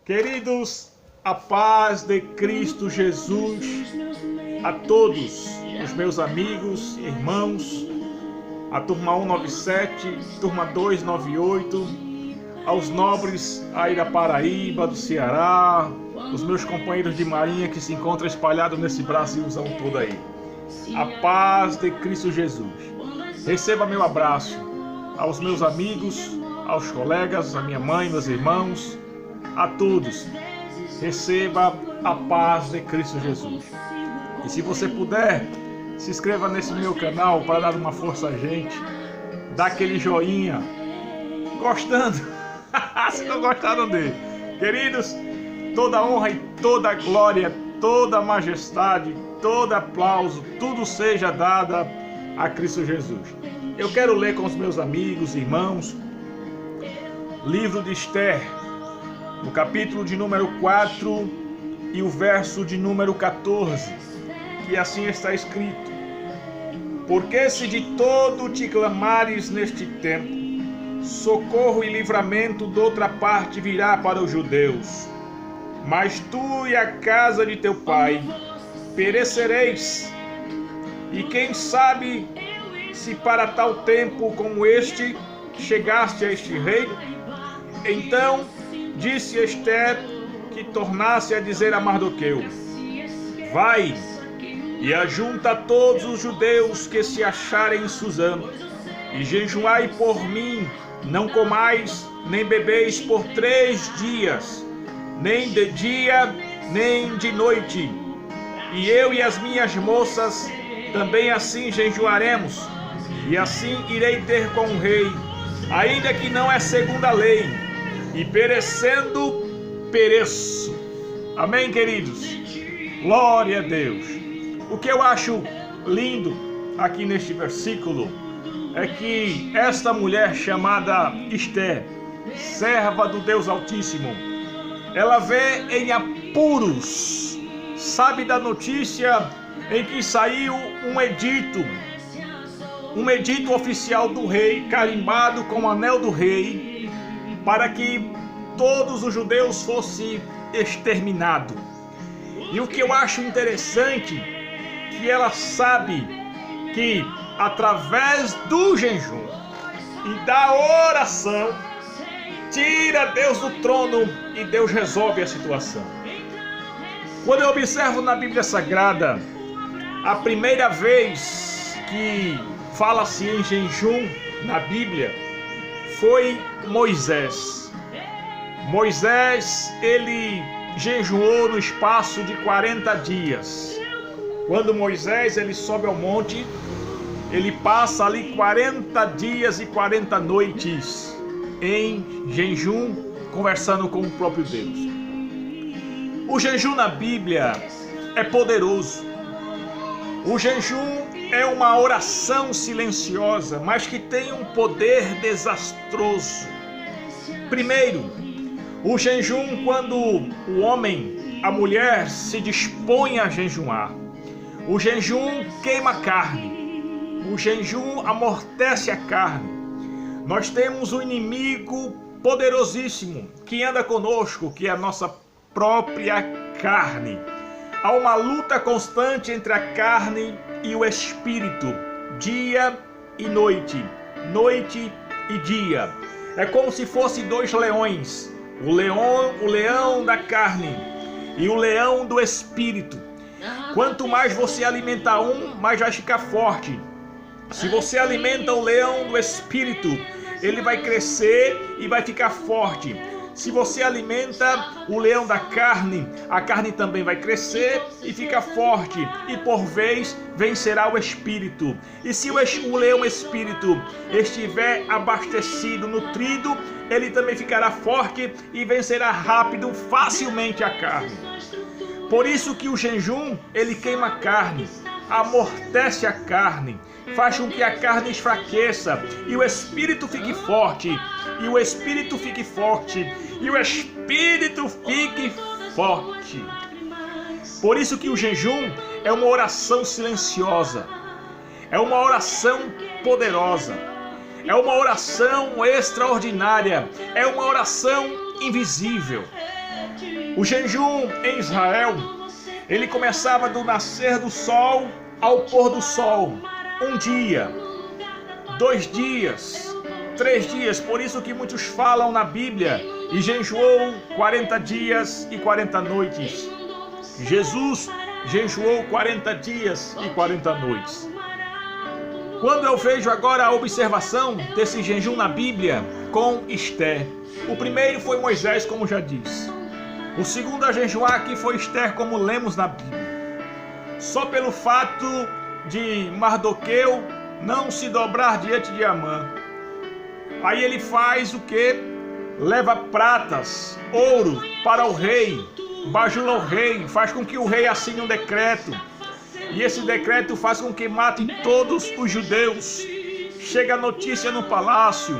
Queridos, a paz de Cristo Jesus a todos os meus amigos, irmãos, a turma 197, turma 298, aos nobres aí da Paraíba, do Ceará, os meus companheiros de marinha que se encontram espalhados nesse Brasilzão todo aí. A paz de Cristo Jesus. Receba meu abraço aos meus amigos, aos colegas, a minha mãe, meus irmãos, a todos. Receba a paz de Cristo Jesus. E se você puder, se inscreva nesse meu canal para dar uma força a gente. Dá aquele joinha. Gostando? Se não gostaram dele. Queridos, toda honra e toda glória, toda majestade, todo aplauso, tudo seja dada a Cristo Jesus. Eu quero ler com os meus amigos, irmãos, livro de Esther, no capítulo de número 4 e o verso de número 14, que assim está escrito: Porque se de todo te clamares neste tempo, socorro e livramento de outra parte virá para os judeus. Mas tu e a casa de teu pai perecereis. E quem sabe se para tal tempo como este chegaste a este reino? Então disse Esther, que tornasse a dizer a Mardoqueu: Vai e ajunta todos os judeus que se acharem em Susã, e jejuai por mim, não comais nem bebeis por 3 dias, nem de dia nem de noite. E eu e as minhas moças também assim jejuaremos, e assim irei ter com o rei, ainda que não é segundo a lei, e perecendo, pereço. Amém, queridos? Glória a Deus. O que eu acho lindo aqui neste versículo é que esta mulher chamada Esther, serva do Deus Altíssimo, ela vê em apuros, sabe da notícia em que saiu um edito oficial do rei, carimbado com o anel do rei, para que todos os judeus fossem exterminados. E o que eu acho interessante, que ela sabe que através do jejum e da oração, tira Deus do trono e Deus resolve a situação. Quando eu observo na Bíblia Sagrada, a primeira vez que fala-se em jejum na Bíblia foi Moisés. Moisés, ele jejuou no espaço de 40 dias. Quando Moisés ele sobe ao monte, ele passa ali 40 dias e 40 noites em jejum, conversando com o próprio Deus. O jejum na Bíblia é poderoso. O jejum é uma oração silenciosa, mas que tem um poder desastroso. Primeiro, o jejum, quando o homem, a mulher se dispõe a jejuar. O jejum queima a carne. O jejum amortece a carne. Nós temos um inimigo poderosíssimo que anda conosco, que é a nossa própria carne. Há uma luta constante entre a carne e o espírito, dia e noite, noite e dia. É como se fossem 2 leões, o leão da carne e o leão do espírito. Quanto mais você alimenta um, mais vai ficar forte. Se você alimenta o leão do espírito, ele vai crescer e vai ficar forte. Se você alimenta o leão da carne, a carne também vai crescer e fica forte, e por vez vencerá o espírito. E se o leão espírito estiver abastecido, nutrido, ele também ficará forte e vencerá rápido, facilmente a carne. Por isso que o jejum, ele queima a carne, amortece a carne, faz com que a carne esfraqueça e o espírito fique forte, e o espírito fique forte, e o espírito fique forte. Por isso que o jejum é uma oração silenciosa, é uma oração poderosa, é uma oração extraordinária, é uma oração invisível. O jejum em Israel, ele começava do nascer do sol ao pôr do sol. 1 dia, 2 dias, 3 dias. Por isso que muitos falam na Bíblia, e jejuou 40 dias e 40 noites. Jesus jejuou 40 dias e 40 noites. Quando eu vejo agora a observação desse jejum na Bíblia com Esther, o primeiro foi Moisés, como já disse. O segundo a jejuar aqui foi Esther, como lemos na Bíblia. Só pelo fato de Mardoqueu não se dobrar diante de Amã. Aí ele faz o quê? Leva pratas, ouro para o rei, bajula o rei, faz com que o rei assine um decreto. E esse decreto faz com que matem todos os judeus. Chega a notícia no palácio.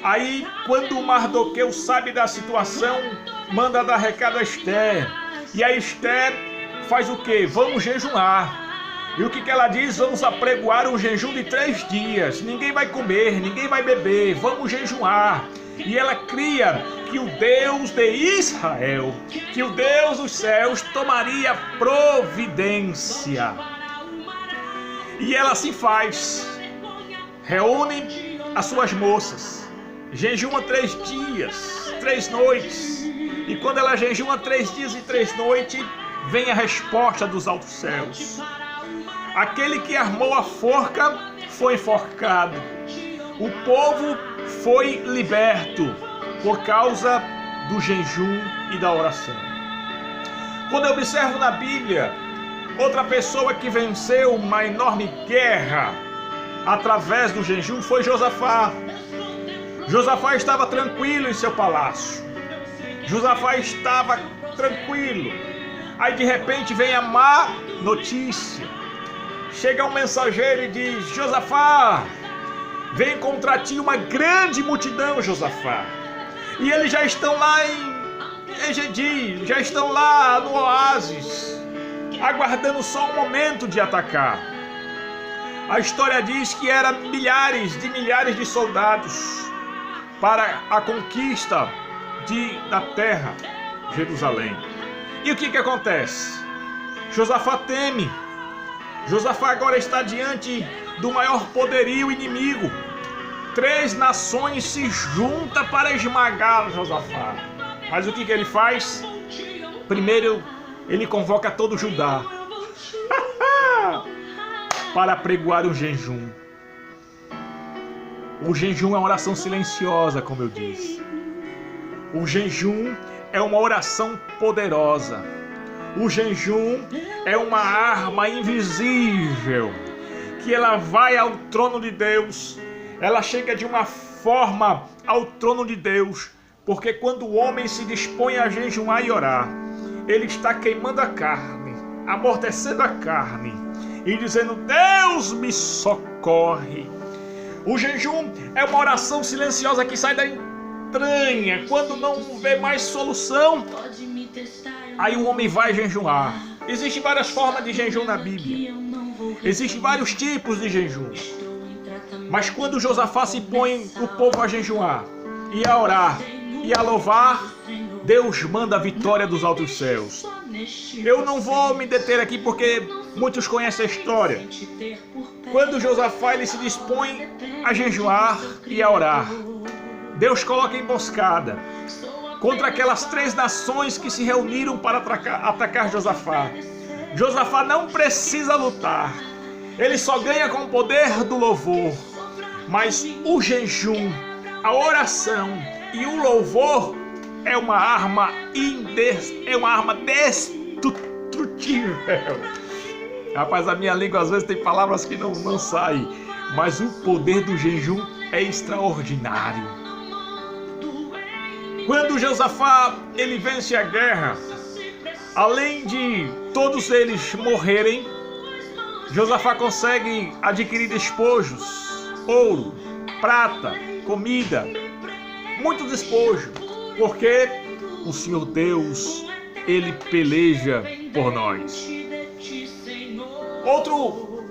Aí, quando Mardoqueu sabe da situação, manda dar recado a Esther. E a Esther faz o quê? Vamos jejuar. E o que ela diz? Vamos apregoar um jejum de 3 dias. Ninguém vai comer, ninguém vai beber. Vamos jejuar. E ela cria que o Deus de Israel, que o Deus dos céus tomaria providência. E ela assim faz. Reúne as suas moças. Jejuma 3 dias, 3 noites. E quando ela jejuma 3 dias e 3 noites, vem a resposta dos altos céus. Aquele que armou a forca foi enforcado. O povo foi liberto por causa do jejum e da oração. Quando eu observo na Bíblia, outra pessoa que venceu uma enorme guerra através do jejum foi Josafá. Josafá estava tranquilo em seu palácio. Josafá estava tranquilo. Aí de repente vem a má notícia. Chega um mensageiro e diz: Josafá, vem contra ti uma grande multidão, Josafá. E eles já estão lá em Engedi, já estão lá no oásis, aguardando só um momento de atacar. A história diz que eram milhares de soldados para a conquista da terra, Jerusalém. E o que acontece? Josafá teme. Josafá agora está diante do maior poderio inimigo. 3 nações se juntam para esmagar Josafá. Mas o que ele faz? Primeiro, ele convoca todo Judá para pregoar o jejum. O jejum é uma oração silenciosa, como eu disse. O jejum é uma oração poderosa. O jejum é uma arma invisível que ela vai ao trono de Deus. Ela chega de uma forma ao trono de Deus, porque quando o homem se dispõe a jejuar e orar, ele está queimando a carne, amortecendo a carne e dizendo: Deus me socorre. O jejum é uma oração silenciosa que sai da entranha. Quando não vê mais solução, aí o homem vai jejuar. Existem várias formas de jejum na Bíblia. Existem vários tipos de jejum. Mas quando Josafá se põe o povo a jejuar e a orar e a louvar, Deus manda a vitória dos altos céus. Eu não vou me deter aqui porque muitos conhecem a história. Quando Josafá ele se dispõe a jejuar e a orar, Deus coloca emboscada contra aquelas 3 nações que se reuniram para atacar Josafá. Josafá não precisa lutar. Ele só ganha com o poder do louvor. Mas o jejum, a oração e o louvor é uma arma destrutível. Rapaz, a minha língua às vezes tem palavras que não saem. Mas o poder do jejum é extraordinário. Quando Josafá ele vence a guerra, além de todos eles morrerem, Josafá consegue adquirir despojos, ouro, prata, comida, muito despojo, porque o Senhor Deus, Ele peleja por nós.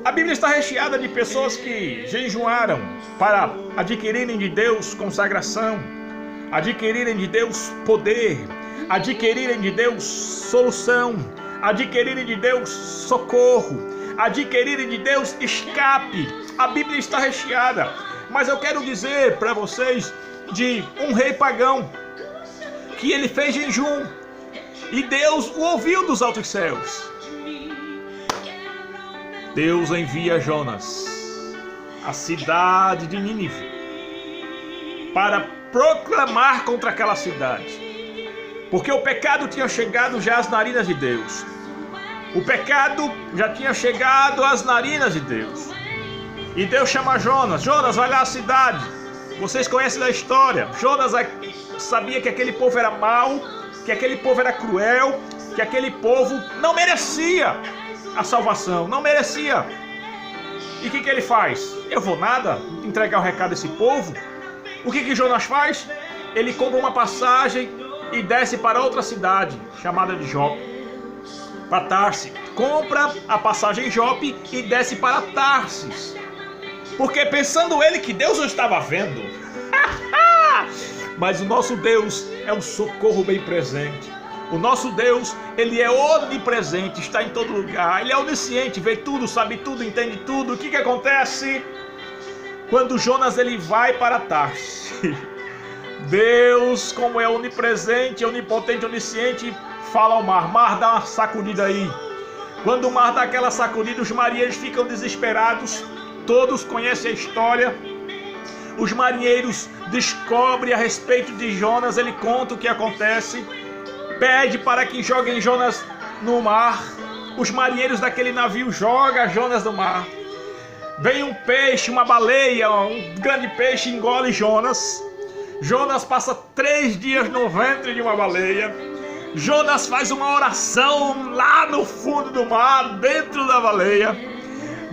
A Bíblia está recheada de pessoas que jejuaram para adquirirem de Deus consagração, adquirirem de Deus poder, adquirirem de Deus solução, adquirirem de Deus socorro, adquirirem de Deus escape. A Bíblia está recheada, mas eu quero dizer para vocês de um rei pagão que ele fez jejum e Deus o ouviu dos altos céus. Deus envia Jonas à cidade de Nínive para proclamar contra aquela cidade, porque o pecado tinha chegado já às narinas de Deus. O pecado já tinha chegado às narinas de Deus. E Deus chama Jonas. Jonas, vai lá à cidade. Vocês conhecem da história. Jonas sabia que aquele povo era mau, que aquele povo era cruel, que aquele povo não merecia a salvação, não merecia. E o que ele faz? Eu vou nada entregar o recado a esse povo. O que Jonas faz? Ele compra uma passagem e desce para outra cidade, chamada de Jope, para Tarsis. Compra a passagem em Jope e desce para Tarsis, porque pensando ele que Deus não estava vendo. Mas o nosso Deus é um socorro bem presente. O nosso Deus, ele é onipresente, está em todo lugar. Ele é onisciente, vê tudo, sabe tudo, entende tudo. O que acontece? Quando Jonas ele vai para Tarsis, Deus, como é onipresente, onipotente, onisciente, fala ao mar. Mar, dá uma sacudida aí. Quando o mar dá aquela sacudida, os marinheiros ficam desesperados. Todos conhecem a história. Os marinheiros descobrem a respeito de Jonas. Ele conta o que acontece. Pede para que joguem Jonas no mar. Os marinheiros daquele navio jogam Jonas no mar. Vem um peixe, uma baleia, um grande peixe, engole Jonas. Jonas passa 3 dias no ventre de uma baleia. Jonas faz uma oração lá no fundo do mar, dentro da baleia.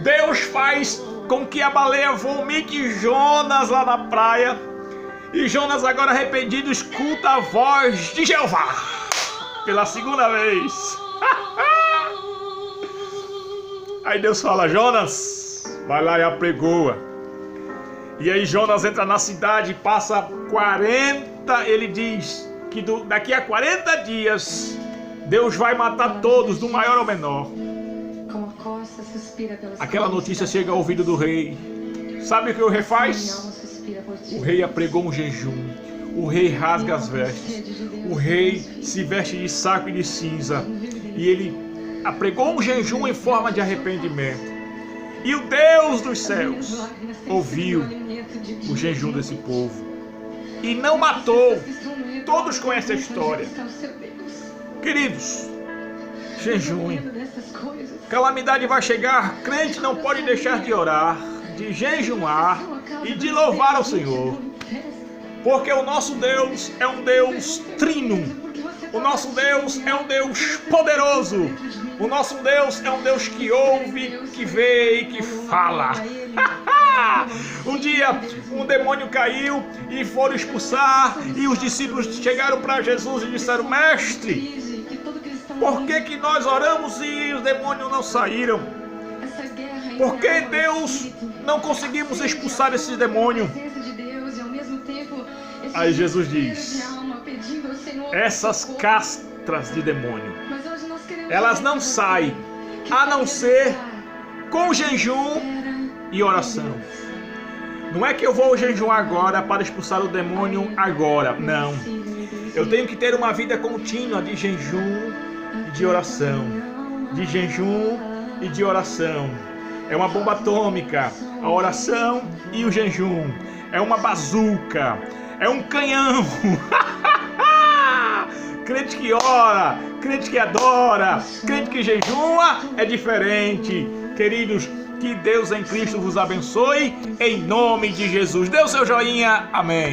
Deus faz com que a baleia vomite Jonas lá na praia. E Jonas, agora arrependido, escuta a voz de Jeová pela segunda vez. Aí Deus fala: Jonas, vai lá e apregoa. E aí Jonas entra na cidade e passa 40, ele diz que daqui a 40 dias Deus vai matar todos, do maior ao menor. Aquela notícia chega ao ouvido do rei. Sabe o que o rei faz? O rei apregou um jejum. O rei rasga as vestes. O rei se veste de saco e de cinza. E ele apregou um jejum em forma de arrependimento. E o Deus dos céus ouviu o jejum desse povo e não matou. Todos conhecem a história. Queridos, jejuem. Calamidade vai chegar. Crente não pode deixar de orar, de jejuar e de louvar ao Senhor. Porque o nosso Deus é um Deus trino. O nosso Deus é um Deus poderoso. O nosso Deus é um Deus que ouve, que vê e que fala. Um dia um demônio caiu e foram expulsar, e os discípulos chegaram para Jesus e disseram: Mestre, por que nós oramos e os demônios não saíram? Por que Deus não conseguimos expulsar esses demônios? Aí Jesus diz: essas castras de demônio, elas não saem a não ser com jejum e oração. Não é que eu vou jejuar agora para expulsar o demônio agora, não. Eu tenho que ter uma vida contínua de jejum e de oração. De jejum e de oração. É uma bomba atômica, a oração e o jejum. É uma bazuca, é um canhão. Crente que ora, crente que adora, crente que jejua é diferente. Queridos, que Deus em Cristo vos abençoe, em nome de Jesus. Dê o seu joinha, amém.